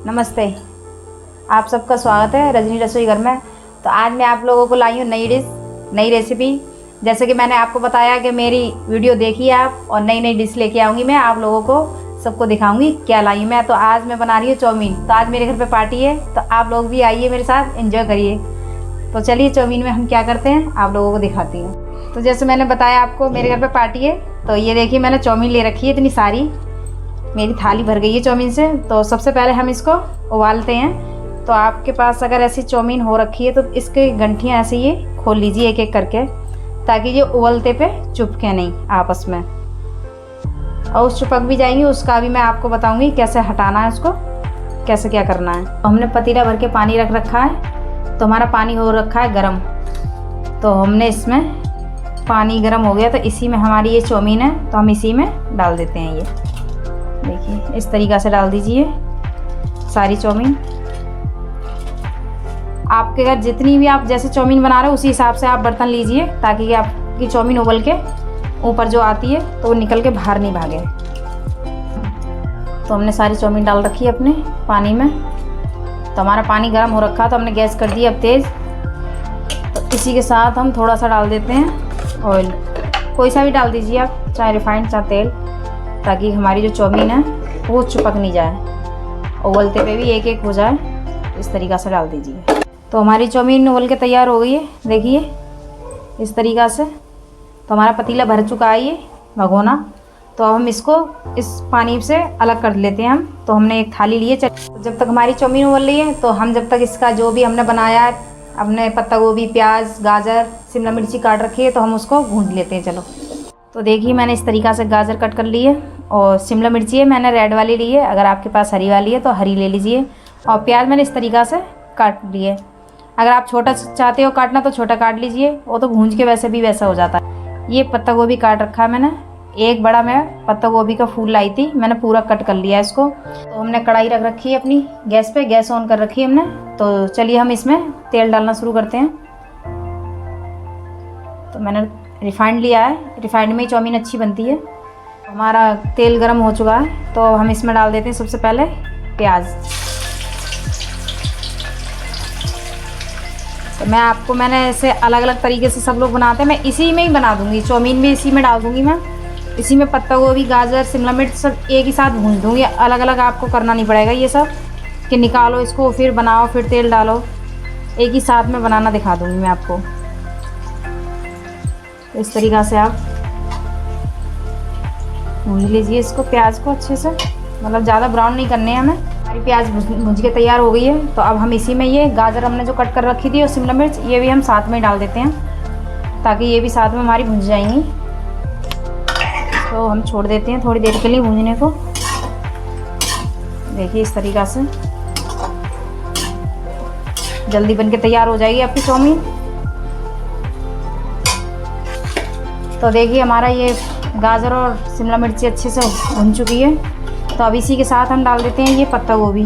नमस्ते, आप सबका स्वागत है रजनी रसोई घर में। तो आज मैं आप लोगों को लाई हूँ नई डिश, नई रेसिपी। जैसे कि मैंने आपको बताया कि मेरी वीडियो देखिए आप, और नई नई डिश लेके आऊँगी मैं आप लोगों को, सबको दिखाऊंगी क्या लाई हूँ मैं। तो आज मैं बना रही हूँ चाउमीन। तो आज मेरे घर पे पार्टी है, तो आप लोग भी आइए मेरे साथ, एंजॉय करिए। तो चलिए चाउमीन में हम क्या करते हैं आप लोगों को दिखाती हूँ। तो जैसे मैंने बताया आपको मेरे घर पर पार्टी है, तो ये देखिए मैंने चाउमीन ले रखी है इतनी सारी, मेरी थाली भर गई है चाउमीन से। तो सबसे पहले हम इसको उबालते हैं। तो आपके पास अगर ऐसी चाउमीन हो रखी है तो इसके गंठियाँ ऐसे ये खोल लीजिए एक एक करके, ताकि ये उबलते पे चुपके नहीं आपस में, और उस चिपक भी जाएंगी उसका भी मैं आपको बताऊंगी कैसे हटाना है उसको, कैसे क्या करना है। हमने पतीला भर के पानी रख रखा है, तो हमारा पानी हो रखा है गरम। तो हमने इसमें पानी गरम हो गया, तो इसी में हमारी ये चाउमीन है, तो हम इसी में डाल देते हैं। ये देखिए इस तरीक़ा से डाल दीजिए सारी चाउमीन। आपके घर जितनी भी आप जैसे चाउमीन बना रहे हो उसी हिसाब से आप बर्तन लीजिए, ताकि आपकी चाउमीन उबल के ऊपर जो आती है तो वो निकल के बाहर नहीं भागे। तो हमने सारी चाउमीन डाल रखी है अपने पानी में। तो हमारा पानी गर्म हो रखा, तो हमने गैस कर दी अब तेज़। तो इसी के साथ हम थोड़ा सा डाल देते हैं ऑयल, कोई सा भी डाल दीजिए आप, चाहे रिफाइंड चाहे तेल, ताकि हमारी जो चाउमीन है वो चिपक नहीं जाए, उबलते पे भी एक एक हो जाए। इस तरीक़ा से डाल दीजिए। तो हमारी चाउमीन उबल के तैयार हो गई है, देखिए इस तरीक़ा से। तो हमारा पतीला भर चुका है ये भगोना। तो अब हम इसको इस पानी से अलग कर लेते हैं हम। तो हमने एक थाली ली है। जब तक हमारी चाउमीन उबल रही है, तो हम जब तक इसका जो भी हमने बनाया है, अपने पत्ता गोभी, प्याज, गाजर, शिमला मिर्ची काट रखी है, तो हम उसको भून लेते हैं। चलो, तो देखिए मैंने इस तरीक़ा से गाजर कट कर ली है, और शिमला मिर्ची है मैंने रेड वाली ली है, अगर आपके पास हरी वाली है तो हरी ले लीजिए। और प्याज मैंने इस तरीक़ा से काट लिए। अगर आप छोटा चाहते हो काटना तो छोटा काट लीजिए, वो तो भूंज के वैसे भी वैसा हो जाता है। ये पत्ता गोभी काट रखा है मैंने, एक बड़ा मैं पत्ता गोभी का फूल लाई थी, मैंने पूरा कट कर लिया इसको। तो हमने कढ़ाई रख रखी है अपनी गैस पे, गैस ऑन कर रखी है हमने। तो चलिए हम इसमें तेल डालना शुरू करते हैं। तो मैंने रिफाइंड लिया है, रिफाइंड में ही चाउमीन अच्छी बनती है। हमारा तेल गरम हो चुका है, तो हम इसमें डाल देते हैं सबसे पहले प्याज। तो मैंने ऐसे अलग अलग तरीके से सब लोग बनाते हैं, मैं इसी में ही बना दूंगी, चाउमीन भी इसी में डाल दूंगी मैं। इसी में पत्ता गोभी, गाजर, शिमला मिर्च सब एक ही साथ भून दूंगी, अलग अलग आपको करना नहीं पड़ेगा ये सब, कि निकालो इसको फिर बनाओ फिर तेल डालो। एक ही साथ में बनाना दिखा दूंगी मैं आपको। तो इस तरीक़ा से आप भून लीजिए इसको, प्याज को अच्छे से, मतलब ज़्यादा ब्राउन नहीं करने हैं हमें। हमारी प्याज भून के तैयार हो गई है। तो अब हम इसी में ये गाजर हमने जो कट कर रखी थी और शिमला मिर्च, ये भी हम साथ में डाल देते हैं, ताकि ये भी साथ में हमारी भून जाएंगी। तो हम छोड़ देते हैं थोड़ी देर के लिए भूनने को। देखिए इस तरीक़ा से जल्दी बन के तैयार हो जाएगी आपकी चाउमीन। तो देखिए हमारा ये गाजर और शिमला मिर्ची अच्छे से भुन चुकी है। तो अब इसी के साथ हम डाल देते हैं ये पत्ता गोभी।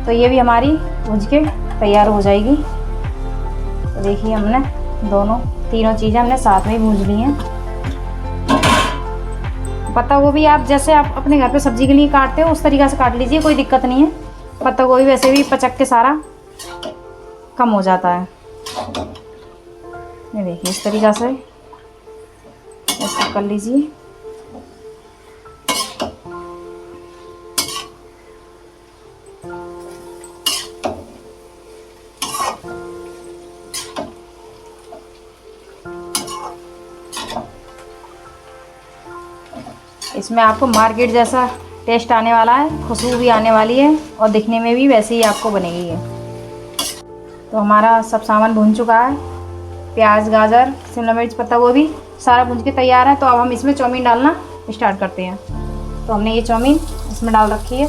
तो ये भी हमारी भुन के तैयार हो जाएगी। तो देखिए हमने तीनों चीज़ें हमने साथ में ही भून ली हैं। पत्ता गोभी आप जैसे आप अपने घर पे सब्ज़ी के लिए काटते हो उस तरीक़ा से काट लीजिए, कोई दिक्कत नहीं है। पत्ता गोभी वैसे भी पचक के सारा कम हो जाता है। ये देखिए इस तरीक़ा से ऐसा कर लीजिए। इसमें आपको मार्केट जैसा टेस्ट आने वाला है, खुशबू भी आने वाली है, और दिखने में भी वैसे ही आपको बनेगी ये। तो हमारा सब सामान भुन चुका है, प्याज, गाजर, शिमला मिर्च, पत्ता गोभी सारा भुन के तैयार है। तो अब हम इसमें चाउमीन डालना स्टार्ट करते हैं। तो हमने ये चाउमीन इसमें डाल रखी है।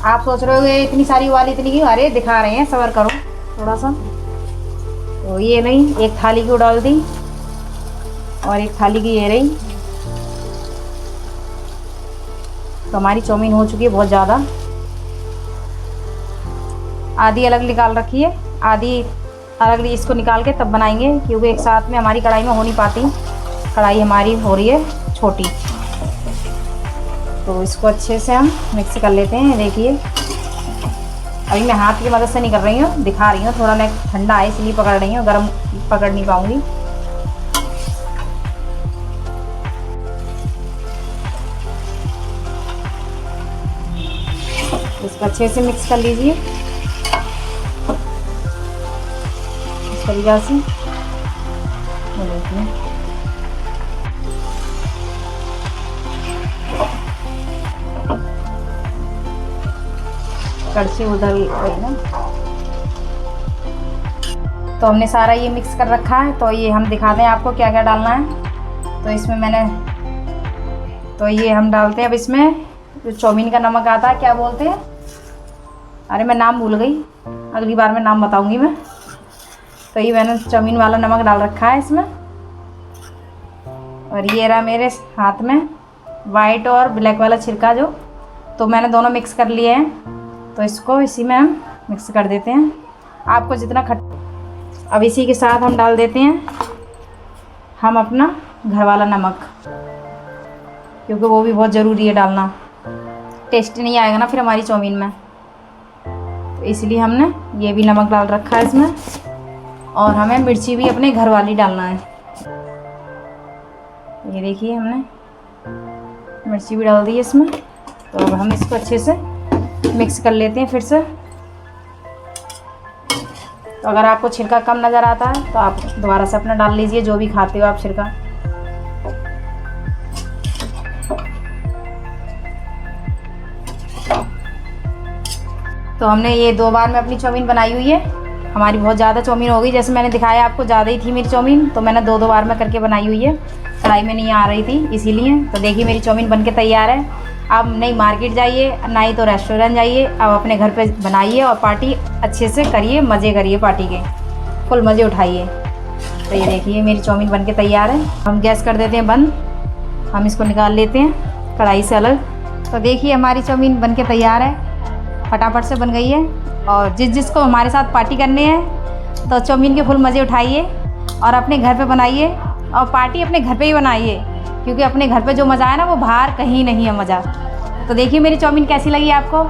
आप सोच रहे होंगे इतनी सारी वाली इतनी क्यों, अरे दिखा रहे हैं, सब्र करो थोड़ा सा। तो ये नहीं, एक थाली की डाल दी और एक थाली की ये रही। तो हमारी चाउमीन हो चुकी है बहुत ज़्यादा। आधी अलग निकाल रखी है, आधी अलग इसको निकाल के तब बनाएंगे, क्योंकि एक साथ में हमारी कढ़ाई में हो नहीं पाती, कढ़ाई हमारी हो रही है छोटी। तो इसको अच्छे से हम मिक्स कर लेते हैं। देखिए अभी मैं हाथ की मदद से नहीं कर रही हूँ, दिखा रही हूँ, थोड़ा मैं ठंडा है इसलिए पकड़ रही हूँ, गर्म पकड़ नहीं पाऊँगी। इसको अच्छे से मिक्स कर लीजिए इस तरीके से। देखिए कड़छी उधर ना, तो हमने सारा ये मिक्स कर रखा है। तो ये हम दिखाते हैं आपको क्या क्या डालना है। तो इसमें तो ये हम डालते हैं अब इसमें जो चाउमीन का नमक आता है, क्या बोलते हैं, अरे मैं नाम भूल गई, अगली बार मैं नाम बताऊंगी मैं। तो ये मैंने चाउमीन वाला नमक डाल रखा है इसमें। और ये रहा मेरे हाथ में वाइट और ब्लैक वाला छिलका जो, तो मैंने दोनों मिक्स कर लिए हैं। तो इसको इसी में हम मिक्स कर देते हैं, आपको जितना अब इसी के साथ हम डाल देते हैं हम अपना घर वाला नमक, क्योंकि वो भी बहुत ज़रूरी है डालना, टेस्ट नहीं आएगा ना फिर हमारी चाउमीन में। तो इसलिए हमने ये भी नमक डाल रखा है इसमें। और हमें मिर्ची भी अपने घर वाली डालना है। ये देखिए हमने मिर्ची भी डाल दी है इसमें। तो अब हम इसको अच्छे से मिक्स कर लेते हैं फिर से। तो अगर आपको छिलका कम नज़र आता है तो आप दोबारा से अपना डाल लीजिए, जो भी खाते हो आप छिलका। तो हमने ये 2 बार में अपनी चाउमीन बनाई हुई है। हमारी बहुत ज़्यादा चाउमीन हो गई, जैसे मैंने दिखाया आपको ज़्यादा ही थी मेरी चाउमीन, तो मैंने 2 बार में करके बनाई हुई है, कढ़ाई में नहीं आ रही थी इसीलिए। तो देखिए मेरी चाउमीन बनके तैयार है। अब नहीं मार्केट जाइए ना ही तो रेस्टोरेंट जाइए, अब अपने घर पे बनाइए और पार्टी अच्छे से करिए, मज़े करिए, पार्टी के फुल मज़े उठाइए। तो ये देखिए मेरी चाउमीन बनके तैयार है। हम गैस कर देते हैं बंद, हम इसको निकाल लेते हैं कढ़ाई से अलग। तो देखिए हमारी चाउमीन बनके तैयार है, फटाफट से बन गई है। और जिसको हमारे साथ पार्टी करने हैं तो चाउमीन के फुल मज़े उठाइए और अपने घर पे बनाइए, और पार्टी अपने घर पे ही बनाइए, क्योंकि अपने घर पे जो मज़ा है ना वो बाहर कहीं नहीं है मज़ा। तो देखिए मेरी चाउमीन कैसी लगी आपको।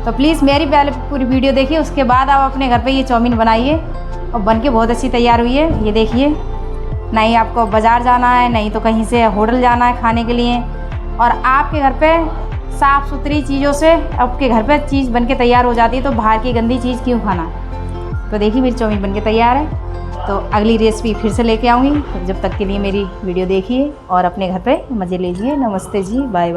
तो प्लीज़ मेरी पहले पूरी वीडियो देखिए, उसके बाद आप अपने घर पे ये चाउमीन बनाइए, और बनके बहुत अच्छी तैयार हुई है। ये देखिए, नहीं आपको बाज़ार जाना है, नहीं तो कहीं से होटल जाना है खाने के लिए, और आपके घर पे साफ़ सुथरी चीज़ों से आपके घर पे चीज़ बनके तैयार हो जाती है, तो बाहर की गंदी चीज़ क्यों खाना। तो देखिए मेरी चाउमीन बनके तैयार है। तो अगली रेसिपी फिर से लेके आऊँगी, तो जब तक के लिए मेरी वीडियो देखिए और अपने घर पे मज़े लीजिए। नमस्ते जी, बाय बाय।